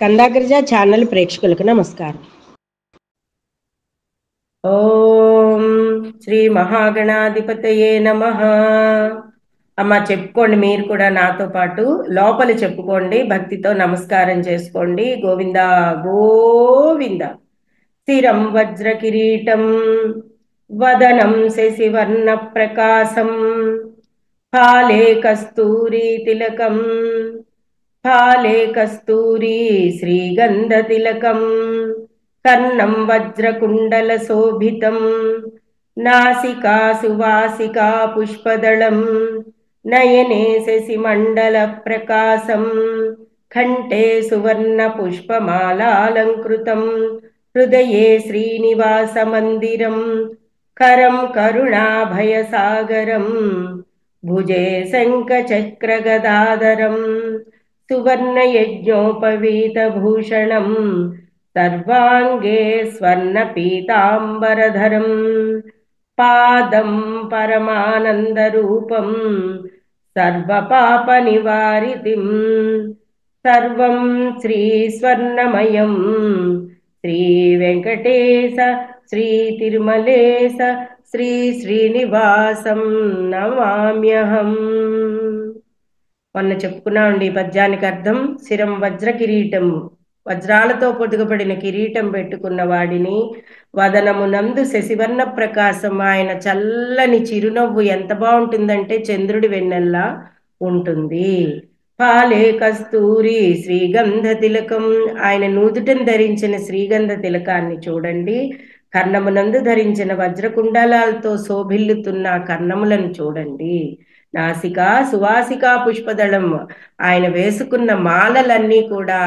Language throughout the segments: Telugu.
స్కందాగ్రజ ఛానల్ ప్రేక్షకులకు నమస్కారం. ఓం శ్రీ మహాగణాధిపతయే నమః. అమ్మ చెప్పుకోండి, మీరు కూడా నాతో పాటు లోపల చెప్పుకోండి, భక్తితో నమస్కారం చేసుకోండి. గోవింద గోవింద. స్థిరం వజ్ర కిరీటం వదనం శశివర్ణ ప్రకాశం ఫాలే కస్తూరి తిలకం ఫాలే కస్తూరి శ్రీగంధ తిలకం కర్ణం వజ్రకుండల శోభితం నాసికా సువాసికా పుష్పదళం నయనే శశిమండల ప్రకాశం కంఠే సువర్ణ పుష్పమాలాలంకృతం హృదయే శ్రీనివాస మందిరం కరం కరుణాభయసాగరం భుజే శంఖచక్రగదాధరం సువర్ణయజ్ఞోపవీతభూషణం సర్వాంగే స్వర్ణపీతాంబరధరం పాదం పరమానందరూపం సర్వపాపనివారితిం సర్వం శ్రీ స్వర్ణమయం శ్రీ వెంకటేశ శ్రీ తిరుమలేశ శ్రీ శ్రీనివాసం నమామ్యహం. మొన్న చెప్పుకున్నామండి ఈ పద్యానికి అర్థం. శిరం వజ్ర కిరీటం, వజ్రాలతో పొదుగబడిన కిరీటం పెట్టుకున్న వాడిని, వదనమునందు శశివర్ణ ప్రకాశం, ఆయన చల్లని చిరునవ్వు ఎంత బాగుంటుందంటే చంద్రుడి వెన్నెల్లా ఉంటుంది. పాలే కస్తూరి శ్రీగంధ తిలకం, ఆయన నూదుటను ధరించిన శ్రీగంధ తిలకాన్ని చూడండి. కర్ణమునందు ధరించిన వజ్రకుండలాలతో శోభిల్లుతున్న కర్ణములను చూడండి. నాసికా సువాసికా పుష్పదళం, ఆయన వేసుకున్న మాలలన్నీ కూడా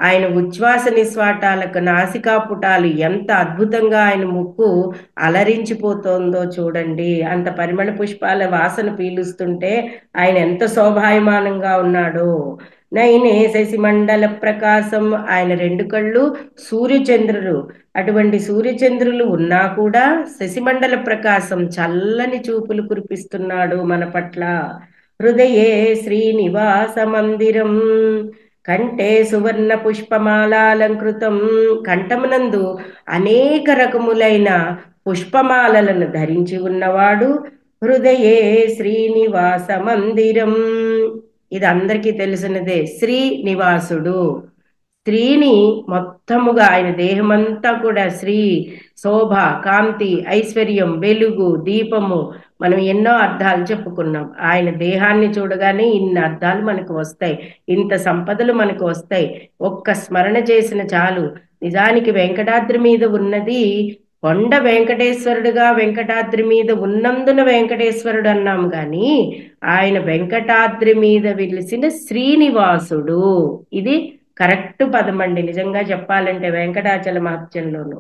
ఆయన ఉచ్ఛ్వాస నిస్వాటాలకు నాసికా పుటాలు ఎంత అద్భుతంగా ఆయన ముక్కు అలరించిపోతోందో చూడండి. అంత పరిమళ పుష్పాల వాసన పీలుస్తుంటే ఆయన ఎంత శోభాయమానంగా ఉన్నాడో. నయనే శశిమండల ప్రకాశం, ఆయన రెండు కళ్ళు సూర్యచంద్రులు, అటువంటి సూర్యచంద్రులు ఉన్నా కూడా శశిమండల ప్రకాశం చల్లని చూపులు కురిపిస్తున్నాడు మన పట్ల. హృదయే శ్రీనివాస మందిరం కంఠే సువర్ణ పుష్పమాలాలంకృతం, కంఠమునందు అనేక రకములైన పుష్పమాలలను ధరించి ఉన్నవాడు. హృదయే శ్రీనివాస మందిరం, ఇది అందరికీ తెలిసినదే. శ్రీనివాసుడు, స్త్రీని మొత్తముగా ఆయన దేహమంతా కూడా శ్రీ, శోభ, కాంతి, ఐశ్వర్యం, వెలుగు, దీపము, మనం ఎన్నో అర్థాలు చెప్పుకున్నాం. ఆయన దేహాన్ని చూడగానే ఇన్ని అర్థాలు మనకు వస్తాయి, ఇంత సంపదలు మనకు వస్తాయి. ఒక్క స్మరణ చేసిన చాలు. నిజానికి వెంకటాద్రి మీద ఉన్నది కొండ వెంకటేశ్వరుడుగా, వెంకటాద్రి మీద ఉన్నందున వెంకటేశ్వరుడు అన్నాం కానీ ఆయన వెంకటాద్రి మీద వెలిసిన శ్రీనివాసుడు, ఇది కరెక్ట్ పదమండి నిజంగా చెప్పాలంటే వెంకటాచల మహత్యంలోను.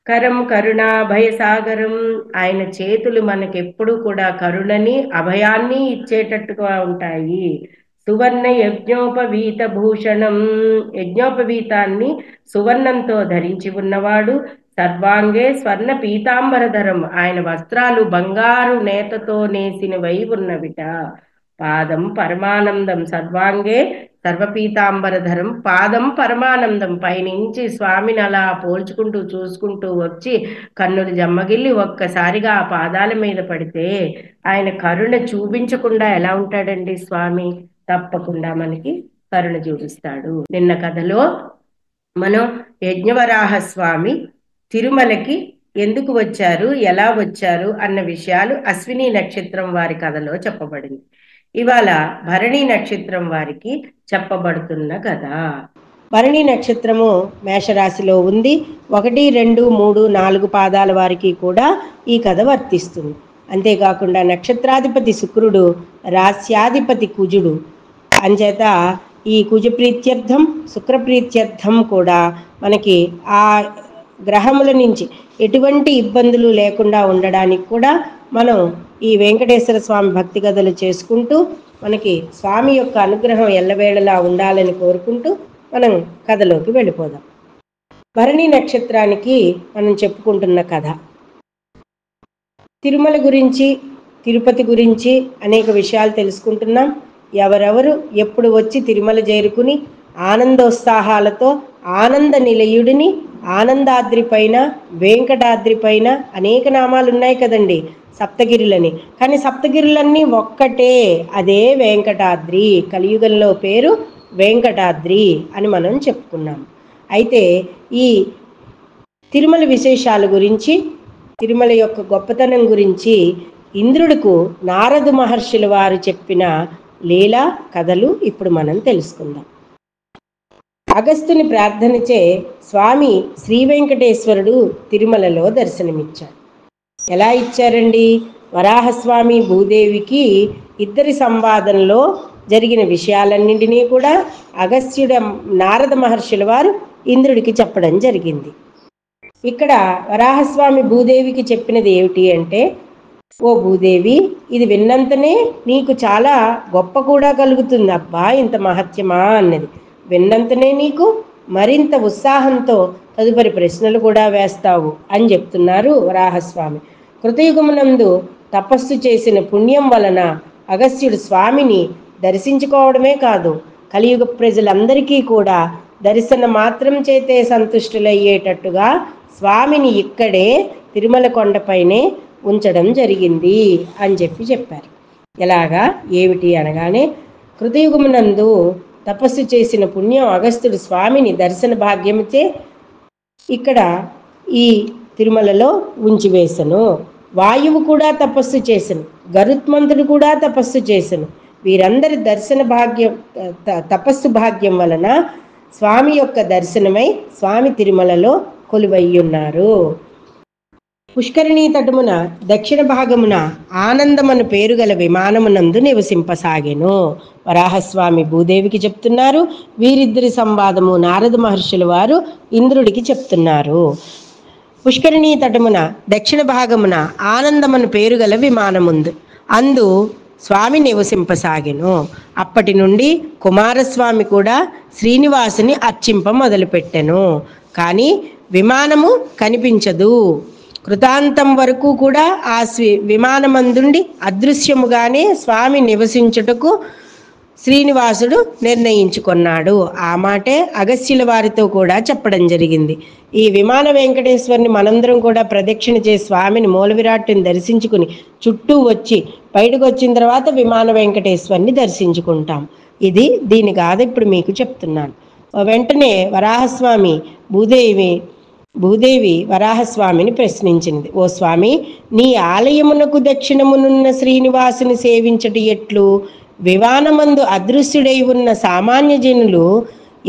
కరం కరుణాభయసాగరం, ఆయన చేతులు మనకెప్పుడు కూడా కరుణని అభయాన్ని ఇచ్చేటట్టుగా ఉంటాయి. సువర్ణ యజ్ఞోపవీత భూషణం, యజ్ఞోపవీతాన్ని సువర్ణంతో ధరించి ఉన్నవాడు. సర్వాంగే స్వర్ణ పీతాంబరధరం, ఆయన వస్త్రాలు బంగారు నేతతో నేసినవై ఉన్నవిట. పాదం పరమానందం, సర్వాంగే సర్వపీతాంబరధరం పాదం పరమానందం, పైనుంచి స్వామిని అలా పోల్చుకుంటూ చూసుకుంటూ వచ్చి కన్నులు జమ్మగిల్లి ఒక్కసారిగా ఆ పాదాల మీద పడితే ఆయన కరుణ చూపించకుండా ఎలా ఉంటాడండి స్వామి? తప్పకుండా మనకి కరుణ చూపిస్తాడు. నిన్న కథలో మనం యజ్ఞవరాహ స్వామి తిరుమలకి ఎందుకు వచ్చారు, ఎలా వచ్చారు అన్న విషయాలు అశ్విని నక్షత్రం వారి కథలో చెప్పబడింది. ఇవాళ భరణి నక్షత్రం వారికి చెప్పబడుతున్న కథ. భరణి నక్షత్రము మేషరాశిలో ఉంది. 1, 2, 3, 4 పాదాల వారికి కూడా ఈ కథ వర్తిస్తుంది. అంతేకాకుండా నక్షత్రాధిపతి శుక్రుడు, రాస్యాధిపతి కుజుడు. అంచేత ఈ కుజ ప్రీత్యర్థం, శుక్ర ప్రీత్యర్థం కూడా మనకి ఆ గ్రహముల నుంచి ఎటువంటి ఇబ్బందులు లేకుండా ఉండడానికి కూడా మనం ఈ వెంకటేశ్వర స్వామి భక్తి కథలు చేసుకుంటూ మనకి స్వామి యొక్క అనుగ్రహం ఎల్లవేళలా ఉండాలని కోరుకుంటూ మనం కథలోకి వెళ్ళిపోదాం. భరణి నక్షత్రానికి మనం చెప్పుకుంటున్న కథ తిరుమల గురించి, తిరుపతి గురించి అనేక విషయాలు తెలుసుకుంటున్నాం. ఎవరెవరు ఎప్పుడు వచ్చి తిరుమల చేరుకుని ఆనందోత్సాహాలతో ఆనంద నిలయుడిని, ఆనందాద్రి పైన, వెంకటాద్రి పైన అనేక నామాలు ఉన్నాయి కదండి సప్తగిరులని. కానీ సప్తగిరులన్నీ ఒక్కటే, అదే వెంకటాద్రి. కలియుగంలో పేరు వెంకటాద్రి అని మనం చెప్పుకున్నాం. అయితే ఈ తిరుమల విశేషాల గురించి, తిరుమల యొక్క గొప్పతనం గురించి ఇంద్రుడికు నారద మహర్షుల వారు చెప్పిన లీలా కథలు ఇప్పుడు మనం తెలుసుకుందాం. అగస్త్యుని ప్రార్థనచే స్వామి శ్రీ వెంకటేశ్వరుడు తిరుమలలో దర్శనమిచ్చారు. ఎలా ఇచ్చారండి? వరాహస్వామి భూదేవికి ఇద్దరి సంవాదంలో జరిగిన విషయాలన్నింటినీ కూడా అగస్త్యుడ నారద మహర్షుల వారు ఇంద్రుడికి చెప్పడం జరిగింది. ఇక్కడ వరాహస్వామి భూదేవికి చెప్పినది ఏమిటి అంటే, ఓ భూదేవి, ఇది విన్నంతనే నీకు చాలా గొప్ప కూడా కలుగుతుంది. అబ్బా, ఇంత మహత్యమా అన్నది. విన్నంతనే నీకు మరింత ఉత్సాహంతో తదుపరి ప్రశ్నలు కూడా వేస్తావు అని చెప్తున్నారు వరాహస్వామి. కృతయుగమునందు తపస్సు చేసిన పుణ్యం వలన అగస్త్యుడు స్వామిని దర్శించుకోవడమే కాదు, కలియుగ ప్రజలందరికీ కూడా దర్శన మాత్రం చేతే సంతుష్టులయ్యేటట్టుగా స్వామిని ఇక్కడే తిరుమల కొండపైనే ఉంచడం జరిగింది అని చెప్పారు. ఎలాగా, ఏమిటి అనగానే, కృతయుగమునందు తపస్సు చేసిన పుణ్యం అగస్త్యుడు స్వామిని దర్శన భాగ్యముచే ఇక్కడ ఈ తిరుమలలో ఉంచివేశను. వాయువు కూడా తపస్సు చేసను, గరుత్మంతుడు కూడా తపస్సు చేసను. వీరందరి దర్శన భాగ్యం, తపస్సు భాగ్యం వలన స్వామి యొక్క దర్శనమై స్వామి తిరుమలలో కొలువయ్యున్నారు. పుష్కరిణీ తటమున దక్షిణ భాగమున ఆనందమను పేరు గల విమానమునందు నివసింపసాగెను. వరాహస్వామి భూదేవికి చెప్తున్నారు, వీరిద్దరి సంవాదము నారద మహర్షుల వారు ఇంద్రుడికి చెప్తున్నారు. పుష్కరిణీ తటమున దక్షిణ భాగమున ఆనందమను పేరు గల విమానముందు అందు స్వామి నివసింపసాగెను. అప్పటి నుండి కుమారస్వామి కూడా శ్రీనివాసుని అర్చింప మొదలుపెట్టెను. కానీ విమానము కనిపించదు. కృతాంతం వరకు కూడా ఆ విమానమందుండి అదృశ్యముగానే స్వామి నివసించుటకు శ్రీనివాసుడు నిర్ణయించుకున్నాడు. ఆ మాటే అగస్త్యుల వారితో కూడా చెప్పడం జరిగింది. ఈ విమాన వెంకటేశ్వరుని మనందరం కూడా ప్రదక్షిణ చేసి స్వామిని మూల విరాట్టుని దర్శించుకుని చుట్టూ వచ్చి బయటకు వచ్చిన తర్వాత విమాన వెంకటేశ్వరుని దర్శించుకుంటాం. ఇది దీని కాదు, ఇప్పుడు మీకు చెప్తున్నాను. వెంటనే వరాహస్వామి భూదేవి వరాహస్వామిని ప్రశ్నించింది, ఓ స్వామి, నీ ఆలయమునకు దక్షిణమునున్న శ్రీనివాసుని సేవించటి ఎట్లు? విమానమందు అదృశ్యుడై ఉన్న సామాన్య జనులు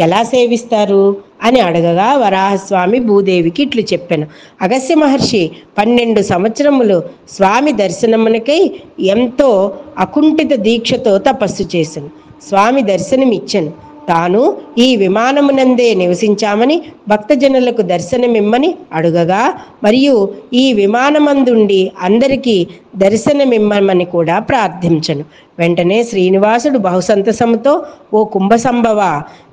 ఎలా సేవిస్తారు అని అడగగా వరాహస్వామి భూదేవికి ఇట్లు చెప్పాను. అగస్త్య మహర్షి 12 సంవత్సరములు స్వామి దర్శనమునకై ఎంతో అకుంఠిత దీక్షతో తపస్సు చేశాను. స్వామి దర్శనమిచ్చాను. తాను ఈ విమానమునందే నివసించామని భక్తజనులకు దర్శనమిమ్మని అడుగగా, మరియు ఈ విమానమందుండి అందరికీ దర్శనమిమ్మని కూడా ప్రార్థించను. వెంటనే శ్రీనివాసుడు బహుసంతసముతో, ఓ కుంభసంభవ,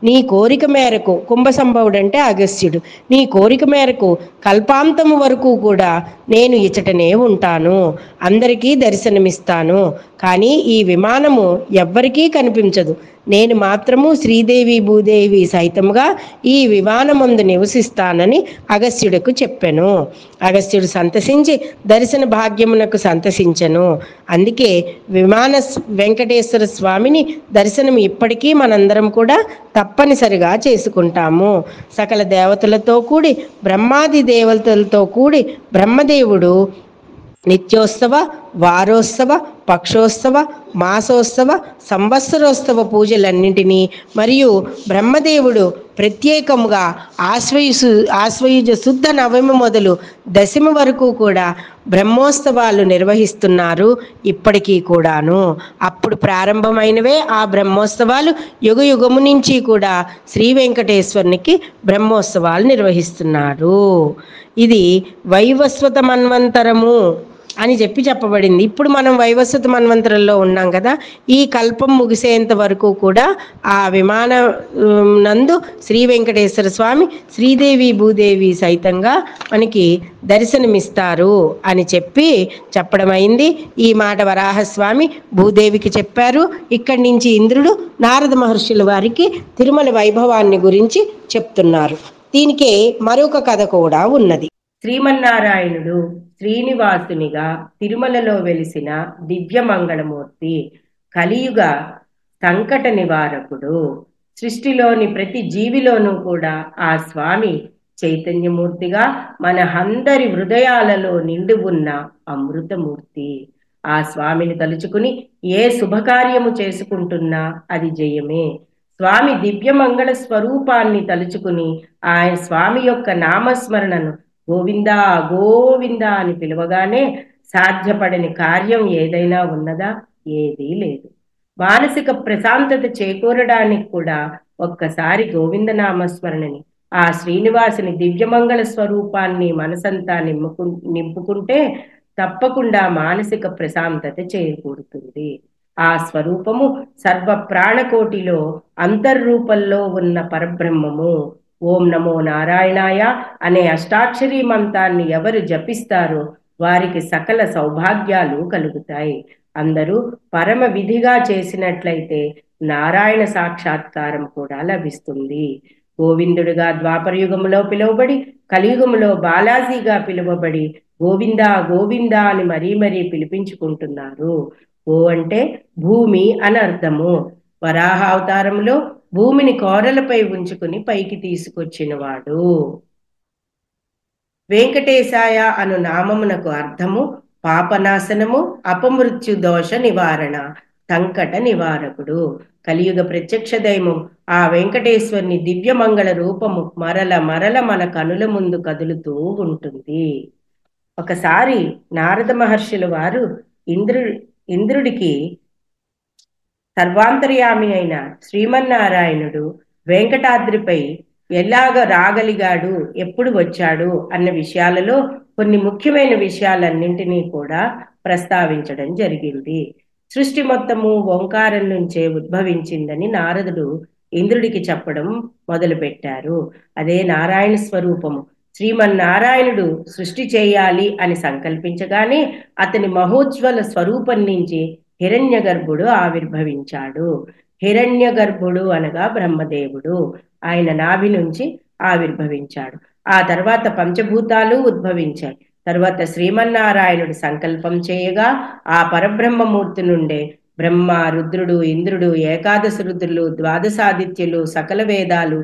నీ కోరిక మేరకు, కుంభసంభవుడు అంటే అగస్త్యుడు, నీ కోరిక మేరకు కల్పాంతము వరకు కూడా నేను ఇచటనే ఉంటాను, అందరికీ దర్శనమిస్తాను. కానీ ఈ విమానము ఎవ్వరికీ కనిపించదు. నేను మాత్రము శ్రీదేవి భూదేవి సైతముగా ఈ విమానమందు నివసిస్తానని అగస్త్యుడికి చెప్పాను. అగస్త్యుడు సంతసించి దర్శన భాగ్యమునకు సంతసించను. అందుకే విమాన వెంకటేశ్వర స్వామిని దర్శనం ఇప్పటికీ మనందరం కూడా తప్పనిసరిగా చేసుకుంటాము. సకల దేవతలతో కూడి, బ్రహ్మాది దేవతలతో కూడి బ్రహ్మదేవుడు నిత్యోత్సవ, వారోత్సవ, పక్షోత్సవ, మాసోత్సవ, సంవత్సరోత్సవ పూజలన్నింటినీ మరియు బ్రహ్మదేవుడు ప్రత్యేకముగా ఆశ్వయుజ శుద్ధ నవమి మొదలు దశమి వరకు కూడా బ్రహ్మోత్సవాలు నిర్వహిస్తున్నారు ఇప్పటికీ కూడాను. అప్పుడు ప్రారంభమైనవే ఆ బ్రహ్మోత్సవాలు యుగ యుగము నుంచి కూడా శ్రీ వెంకటేశ్వరునికి బ్రహ్మోత్సవాలు నిర్వహిస్తున్నారు. ఇది వైవస్వత మన్వంతరము అని చెప్పబడింది. ఇప్పుడు మనం వైవస్వత మన్వంతరంలో ఉన్నాం కదా. ఈ కల్పం ముగిసేంత వరకు కూడా ఆ విమాన నందు శ్రీ వెంకటేశ్వర స్వామి శ్రీదేవి భూదేవి సైతంగా మనకి దర్శనమిస్తారు అని చెప్పడమైంది. ఈ మాట వరాహస్వామి భూదేవికి చెప్పారు. ఇక్కడి నుంచి ఇంద్రుడు నారద మహర్షుల వారికి తిరుమల వైభవాన్ని గురించి చెప్తున్నారు. దీనికి మరొక కథ కూడా ఉన్నది. శ్రీమన్నారాయణుడు శ్రీనివాసునిగా తిరుమలలో వెలిసిన దివ్యమంగళమూర్తి, కలియుగ సంకట నివారకుడు. సృష్టిలోని ప్రతి జీవిలోనూ కూడా ఆ స్వామి చైతన్యమూర్తిగా మన అందరి హృదయాలలో నిండి ఉన్న అమృతమూర్తి. ఆ స్వామిని తలుచుకుని ఏ శుభకార్యము చేసుకుంటున్నా అది జయమే. స్వామి దివ్యమంగళ స్వరూపాన్ని తలుచుకుని ఆయన స్వామి యొక్క నామస్మరణను గోవిందా గోవిందా అని పిలవగానే సాధ్యపడని కార్యం ఏదైనా ఉన్నదా? ఏదీ లేదు. మానసిక ప్రశాంతత చేకూరడానికి కూడా ఒక్కసారి గోవింద నామస్మరణని, ఆ శ్రీనివాసుని దివ్యమంగళ స్వరూపాన్ని మనసంతా నింపుకుంటే తప్పకుండా మానసిక ప్రశాంతత చేకూరుతుంది. ఆ స్వరూపము సర్వ ప్రాణకోటిలో అంతర్రూపంలో ఉన్న పరబ్రహ్మము. ఓం నమో నారాయణాయ అనే అష్టాక్షరీ మంత్రాన్ని ఎవరు జపిస్తారో వారికి సకల సౌభాగ్యాలు కలుగుతాయి. అందరూ పరమ విధిగా చేసినట్లయితే నారాయణ సాక్షాత్కారం కూడా లభిస్తుంది. గోవిందుడిగా ద్వాపరయుగములో పిలువబడి కలియుగములో బాలాజీగా పిలువబడి గోవిందా గోవిందా అని మరీ మరీ పిలిపించుకుంటున్నారు. గో అంటే భూమి అని అర్థము. వరాహ అవతారంలో భూమిని కోరలపై ఉంచుకుని పైకి తీసుకొచ్చినవాడు. వెంకటేశాయ అను నామమునకు అర్థము పాపనాశనము, అపమృత్యు దోష నివారణ, సంకట నివారకుడు. కలియుగ ప్రత్యక్ష దైవం ఆ వెంకటేశ్వరుని దివ్యమంగళ రూపము మరల మరల మన కనుల ముందు కదులుతూ ఉంటుంది. ఒకసారి నారద మహర్షుల వారు ఇంద్రుడికి సర్వాంతర్యామి అయిన శ్రీమన్నారాయణుడు వెంకటాద్రిపై ఎలాగ రాగలిగాడు, ఎప్పుడు వచ్చాడు అన్న విషయాలలో కొన్ని ముఖ్యమైన విషయాలన్నింటినీ కూడా ప్రస్తావించడం జరిగింది. సృష్టి మొత్తము ఓంకారం నుంచే ఉద్భవించిందని నారదుడు ఇంద్రుడికి చెప్పడం మొదలుపెట్టారు. అదే నారాయణ స్వరూపము. శ్రీమన్నారాయణుడు సృష్టి చేయాలి అని సంకల్పించగానే అతని మహోజ్వల స్వరూపం నుంచి హిరణ్య గర్భుడు ఆవిర్భవించాడు. హిరణ్య గర్భుడు అనగా బ్రహ్మదేవుడు. ఆయన నాభి నుంచి ఆవిర్భవించాడు. ఆ తర్వాత పంచభూతాలు ఉద్భవించాయి. తర్వాత శ్రీమన్నారాయణుడు సంకల్పం చేయగా ఆ పరబ్రహ్మమూర్తి నుండే బ్రహ్మ, రుద్రుడు, ఇంద్రుడు, ఏకాదశ రుద్రులు, ద్వాదశాదిత్యులు, సకల వేదాలు,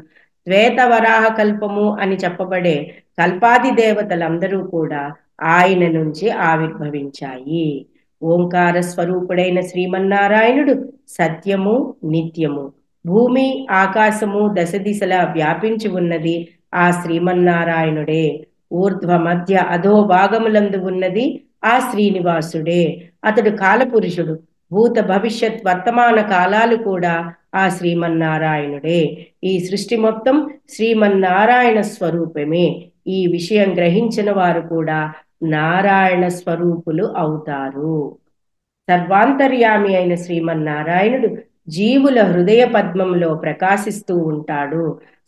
శ్వేత వరాహ కల్పము అని చెప్పబడే కల్పాది దేవతలందరూ కూడా ఆయన నుంచి ఆవిర్భవించాయి. ఓంకార స్వరూపుడైన శ్రీమన్నారాయణుడు సత్యము, నిత్యము. భూమి, ఆకాశము దశ దిశలా వ్యాపించి ఉన్నది ఆ శ్రీమన్నారాయణుడే. ఊర్ధ్వ మధ్య అధో భాగములందు ఉన్నది ఆ శ్రీనివాసుడే. అతడు కాలపురుషుడు. భూత భవిష్యత్ వర్తమాన కాలాలు కూడా ఆ శ్రీమన్నారాయణుడే. ఈ సృష్టి మొత్తం శ్రీమన్నారాయణ స్వరూపమే. ఈ విషయం గ్రహించిన వారు కూడా నారాయణ స్వరూపులు అవుతారు. సర్వాంతర్యామి అయిన శ్రీమన్నారాయణుడు జీవుల హృదయ పద్మంలో ప్రకాశిస్తూ ఉంటాడు.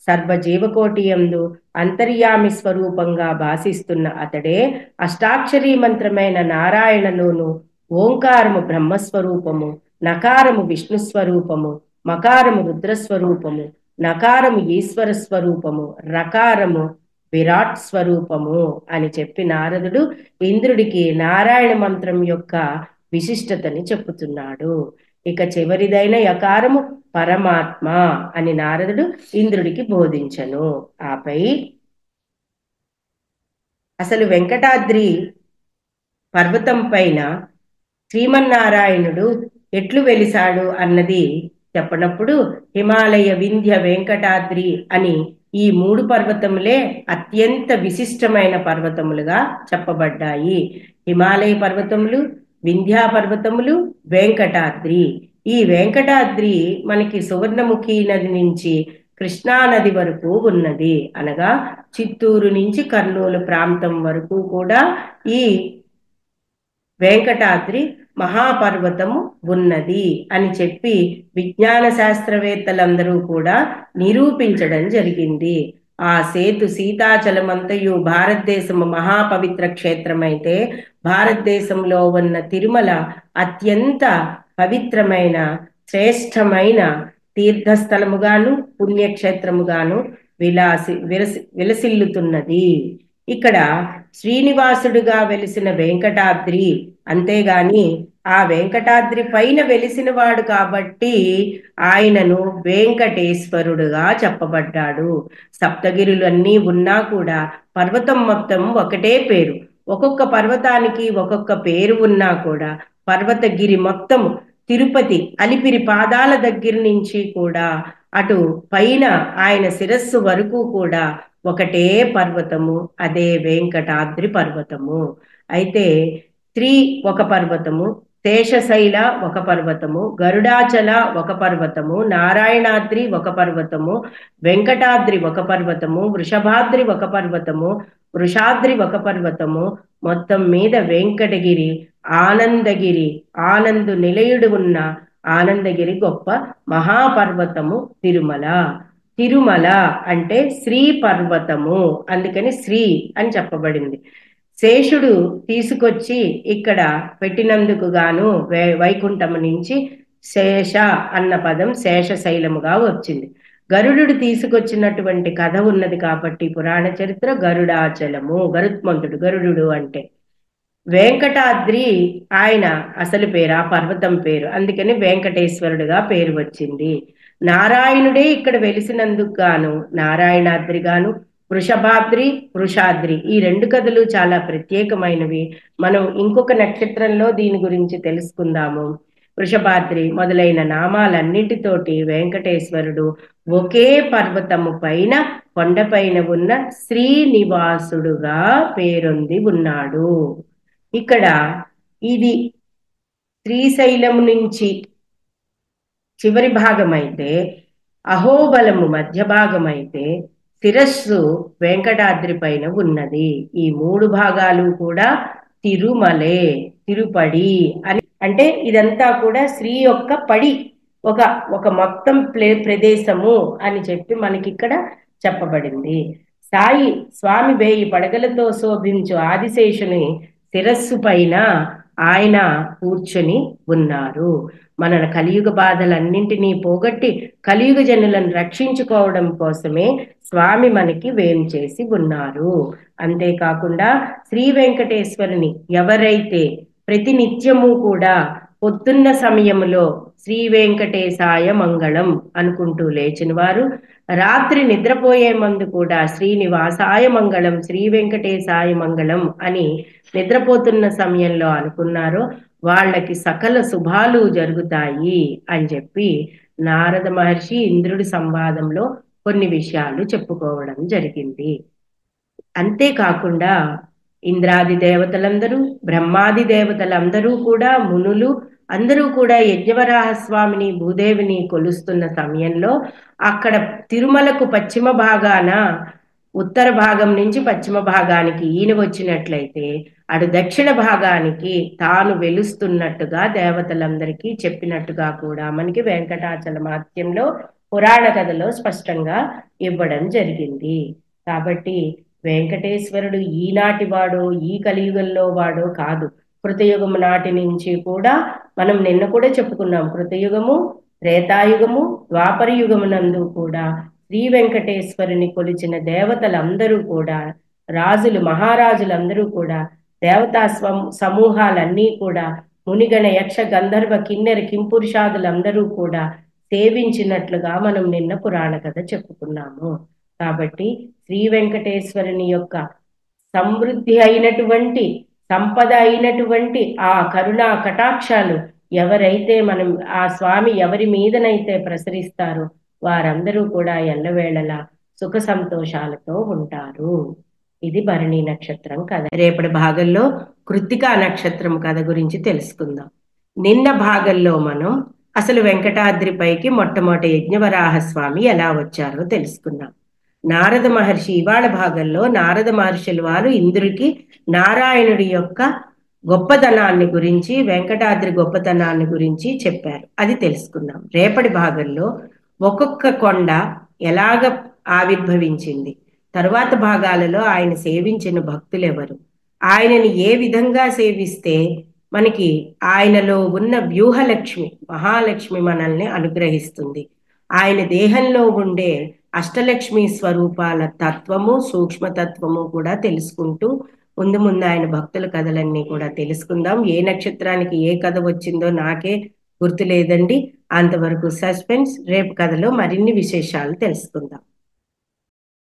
సర్వజీవకోటి యందు అంతర్యామి స్వరూపంగా భాసిస్తున్న అతడే అష్టాక్షరీ మంత్రమైన నారాయణలోను ఓంకారము బ్రహ్మస్వరూపము, నకారము విష్ణు స్వరూపము, మకారము రుద్రస్వరూపము, నకారము ఈశ్వర స్వరూపము, రకారము విరాట్ స్వరూపము అని చెప్పి నారదుడు ఇంద్రుడికి నారాయణ మంత్రం యొక్క విశిష్టతని చెప్పుతున్నాడు. ఇక చివరిదైన యకారము పరమాత్మ అని నారదుడు ఇంద్రుడికి బోధించను. ఆపై అసలు వెంకటాద్రి పర్వతం పైన శ్రీమన్నారాయణుడు ఎట్లు వెలిసాడు అన్నది చెప్పనప్పుడు హిమాలయ, వింధ్య, వెంకటాద్రి అని ఈ 3 పర్వతములే అత్యంత విశిష్టమైన పర్వతములుగా చెప్పబడ్డాయి. హిమాలయ పర్వతములు, వింధ్యా పర్వతములు, వెంకటాద్రి. ఈ వెంకటాద్రి మనకి సువర్ణముఖి నది నుంచి కృష్ణా నది వరకు ఉన్నది. అనగా చిత్తూరు నుంచి కర్నూలు ప్రాంతం వరకు కూడా ఈ 3 పర్వతములు వెంకటాద్రి మహాపర్వతము ఉన్నది అని చెప్పి విజ్ఞాన శాస్త్రవేత్తలందరూ కూడా నిరూపించడం జరిగింది. ఆ సేతు సీతాచలమంతయు భారతదేశము మహాపవిత్ర క్షేత్రమైతే భారతదేశంలో ఉన్న తిరుమల అత్యంత పవిత్రమైన శ్రేష్టమైన తీర్థస్థలముగాను పుణ్యక్షేత్రముగాను విలసిల్లుతున్నది. ఇక్కడ శ్రీనివాసుడుగా వెలిసిన వెంకటాద్రి, అంతేగాని ఆ వెంకటాద్రి పైన వెలిసిన వాడు కాబట్టి ఆయనను వెంకటేశ్వరుడుగా చెప్పబడ్డాడు. సప్తగిరులన్నీ ఉన్నా కూడా పర్వతం మొత్తం ఒకటే పేరు. ఒక్కొక్క పర్వతానికి ఒక్కొక్క పేరు ఉన్నా కూడా పర్వతగిరి మొత్తం తిరుపతి అలిపిరి పాదాల దగ్గర నుంచి కూడా అటు పైన ఆయన శిరస్సు వరకు కూడా ఒకటే పర్వతము, అదే వెంకటాద్రి పర్వతము. అయితే ఒక పర్వతము, శేషశైల ఒక పర్వతము, గరుడాచల ఒక పర్వతము, నారాయణాద్రి ఒక పర్వతము, వెంకటాద్రి ఒక పర్వతము, వృషభాద్రి ఒక పర్వతము, వృషాద్రి ఒక పర్వతము, మొత్తం మీద వెంకటగిరి, ఆనందగిరి, ఆనందు నిలయుడు ఉన్న ఆనందగిరి గొప్ప మహాపర్వతము తిరుమల. తిరుమల అంటే శ్రీ పర్వతము, అందుకని శ్రీ అని చెప్పబడింది. శేషుడు తీసుకొచ్చి ఇక్కడ పెట్టినందుకు గాను వైకుంఠము నుంచి శేష అన్న పదం శేషశైలముగా వచ్చింది. గరుడు తీసుకొచ్చినటువంటి కథ ఉన్నది కాబట్టి పురాణ చరిత్ర గరుడాచలము, గరుత్మంతుడు గరుడు అంటే. వెంకటాద్రి ఆయన అసలు పేరు, ఆ పర్వతం పేరు, అందుకని వెంకటేశ్వరుడుగా పేరు వచ్చింది. నారాయణుడే ఇక్కడ వెలిసినందుకు గాను నారాయణాద్రి గాను, వృషభాద్రి వృషాద్రి ఈ రెండు కథలు చాలా ప్రత్యేకమైనవి. మనం ఇంకొక నక్షత్రంలో దీని గురించి తెలుసుకుందాము. వృషభాద్రి మొదలైన నామాలన్నిటితోటి వెంకటేశ్వరుడు ఒకే పర్వతము పైన కొండపైన ఉన్న శ్రీనివాసుడుగా పేరొంది ఉన్నాడు. ఇక్కడ ఇది శ్రీశైలము నుంచి చివరి భాగం అయితే, అహోబలము మధ్య భాగం అయితే, శిరస్సు వెంకటాద్రి పైన ఉన్నది. ఈ మూడు భాగాలు కూడా తిరుమలే, తిరుపడి అని అంటే ఇదంతా కూడా శ్రీ యొక్క పడి ఒక మొత్తం ప్రదేశము అని చెప్పి మనకి ఇక్కడ చెప్పబడింది. స్వామి వేయి పడగలతో శోభించు ఆదిశేషుని శిరస్సు పైన ఆయన కూర్చొని ఉన్నారు. మన కలియుగ బాధలన్నింటినీ పోగొట్టి కలియుగ జనులను రక్షించుకోవడం కోసమే స్వామి మనకి వేం చేసి ఉన్నారు. అంతేకాకుండా శ్రీ వెంకటేశ్వరుని ఎవరైతే ప్రతి నిత్యము కూడా పొద్దున్న సమయములో శ్రీ వెంకటేశాయ మంగళం అనుకుంటూ లేచిన వారు, రాత్రి నిద్రపోయే ముందు కూడా శ్రీనివాసాయ మంగళం, శ్రీ వెంకటేశాయ మంగళం అని నిద్రపోతున్న సమయంలో అనుకున్నారో వాళ్ళకి సకల శుభాలు జరుగుతాయి అని చెప్పి నారద మహర్షి ఇంద్రుడి సంవాదంలో కొన్ని విషయాలు చెప్పుకోవడం జరిగింది. అంతేకాకుండా ఇంద్రాది దేవతలందరూ, బ్రహ్మాది దేవతలందరూ కూడా, మునులు అందరూ కూడా యజ్ఞవరాహస్వామిని భూదేవిని కొలుస్తున్న సమయంలో అక్కడ తిరుమలకు పశ్చిమ భాగాన ఉత్తర భాగం నుంచి పశ్చిమ భాగానికి ఈయన వచ్చినట్లయితే అటు దక్షిణ భాగానికి తాను వెలుస్తున్నట్టుగా దేవతలందరికీ చెప్పినట్టుగా కూడా మనకి వెంకటాచల మహత్యంలో పురాణ కథలో స్పష్టంగా ఇవ్వడం జరిగింది. కాబట్టి వెంకటేశ్వరుడు ఈనాటి వాడో ఈ కలియుగంలో వాడో కాదు, కృతయుగము నాటి నుంచి కూడా మనం నిన్న కూడా చెప్పుకున్నాం. కృతయుగము, త్రేతాయుగము, ద్వాపర యుగమునందు కూడా శ్రీ వెంకటేశ్వరుని కొలిచిన దేవతలందరూ కూడా, రాజులు మహారాజులందరూ కూడా, దేవతా సమూహాలన్నీ కూడా, మునిగణ యక్ష గంధర్వ కిన్నెర కింపురుషాదులందరూ కూడా సేవించినట్లుగా మనం నిన్న పురాణ కథ చెప్పుకున్నాము. కాబట్టి శ్రీ వెంకటేశ్వరుని యొక్క సమృద్ధి అయినటువంటి సంపద అయినటువంటి ఆ కరుణా కటాక్షాలు ఎవరైతే మనం ఆ స్వామి ఎవరి మీదనైతే ప్రసరిస్తారో వారందరూ కూడా ఎల్లవేళలా సుఖ సంతోషాలతో ఉంటారు. ఇది భరణి నక్షత్రం కథ. రేపటి భాగంలో కృత్తికా నక్షత్రం కథ గురించి తెలుసుకుందాం. నిన్న భాగంలో మనం అసలు వెంకటాద్రిపైకి మొట్టమొదటి యజ్ఞవరాహస్వామి ఎలా వచ్చారో తెలుసుకున్నాం. నారద మహర్షి ఇవాళ భాగంలో నారద మహర్షుల వారు ఇంద్రుడికి నారాయణుడి యొక్క గొప్పతనాన్ని గురించి, వెంకటాద్రి గొప్పతనాన్ని గురించి చెప్పారు. అది తెలుసుకుందాం. రేపటి భాగంలో ఒక్కొక్క కొండ ఎలాగ ఆవిర్భవించింది, తరువాత భాగాలలో ఆయన సేవించిన భక్తులెవరు, ఆయనని ఏ విధంగా సేవిస్తే మనకి ఆయనలో ఉన్న వ్యూహలక్ష్మి, మహాలక్ష్మి మనల్ని అనుగ్రహిస్తుంది, ఆయన దేహంలో ఉండే అష్టలక్ష్మి స్వరూపాల తత్వము, సూక్ష్మతత్వము కూడా తెలుసుకుంటూ ముందు ముందు ఆయన భక్తుల కథలన్నీ కూడా తెలుసుకుందాం. ఏ నక్షత్రానికి ఏ కథ వచ్చిందో నాకే గుర్తు లేదండి. అంతవరకు సస్పెన్స్. రేపు కథలో మరిన్ని విశేషాలు తెలుసుకుందాం.